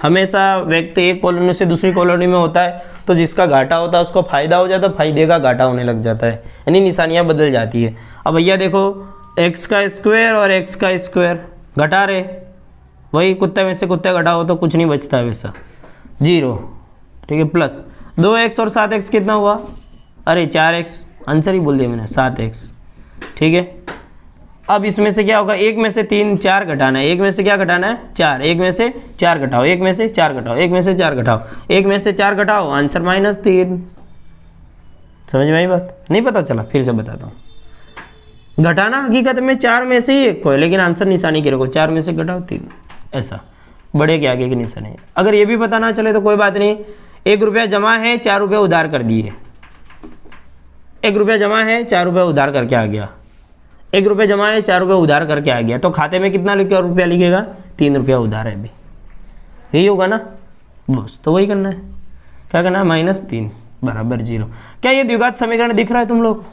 हमेशा व्यक्ति एक कॉलोनी से दूसरी कॉलोनी में होता है, तो जिसका घाटा होता है उसको फायदा हो जाता है, फायदे का घाटा होने लग जाता है, यानी निशानियाँ बदल जाती है। अब भैया देखो x का स्क्वायर और x का स्क्वायर घटा रहे, वही कुत्ते में से कुत्ते घटाओ तो कुछ नहीं बचता है वैसा, 0, ठीक है। प्लस 2x और 7x कितना हुआ, अरे 4x, आंसर ही बोल दिया मैंने 7x, ठीक है। अब इसमें से क्या होगा, एक में से 3 4 घटाना है, एक में से क्या घटाना है 4, एक में से 4 घटाओ, एक में से 4 घटाओ, एक में से 4 घटाओ, एक में से 4 घटाओ, आंसर -3। समझ में आई बात? नहीं पता चला, फिर से बताता हूँ। घटाना हकीकत में 4 में से ही एक को है, लेकिन आंसर निशानी के रखो, 4 में से घटाओ 3, ऐसा बड़े के आगे की निशानी है। अगर ये भी पता ना चले तो कोई बात नहीं, 1 रुपया जमा है, 4 रुपये उधार कर दिए, 1 रुपया जमा है, 4 रुपये उधार करके आ गया, 1 रुपये जमा है, 4 रुपये उधार करके आ गया, तो खाते में कितना रुपया लिखेगा, 3 रुपया उधार है अभी, यही होगा ना, बस तो वही करना है, क्या करना है, -3 बराबर 0। क्या ये द्विघात समीकरण दिख रहा है तुम लोग?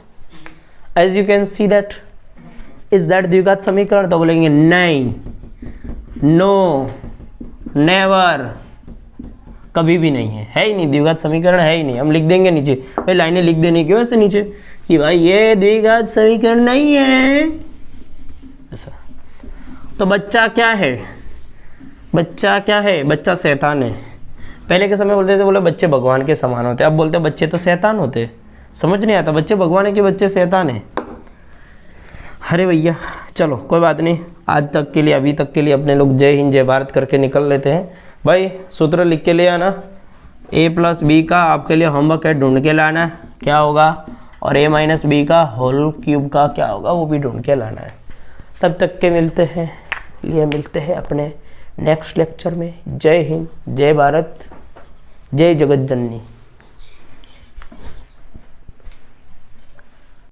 As you can see that is that द्विघात समीकरण? तो बोलेंगे नहीं, नो, नेवर, कभी भी नहीं है ही नहीं, द्विघात समीकरण है ही नहीं। हम लिख देंगे नीचे, भाई लाइनें लिख देने क्यों ऐसे नीचे कि भाई ये द्विघात समीकरण नहीं है ऐसा। तो बच्चा क्या है? बच्चा क्या है? बच्चा शैतान है। पहले के समय बोलते थे, बोले बच्चे भगवान के समान होते, अब बोलते बच्चे तो शैतान होते। समझ नहीं आता, बच्चे भगवान है कि बच्चे शैतान है? अरे भैया चलो कोई बात नहीं, आज तक के लिए, अभी तक के लिए अपने लोग जय हिंद जय भारत करके निकल लेते हैं। भाई सूत्र लिख के ले आना, a+b का आपके लिए होमवर्क है, ढूंढ के लाना क्या होगा, और a-b का होल क्यूब का क्या होगा वो भी ढूंढ के लाना है। तब तक के मिलते हैं अपने नेक्स्ट लेक्चर में। जय हिंद जय भारत, जय जगत जननी।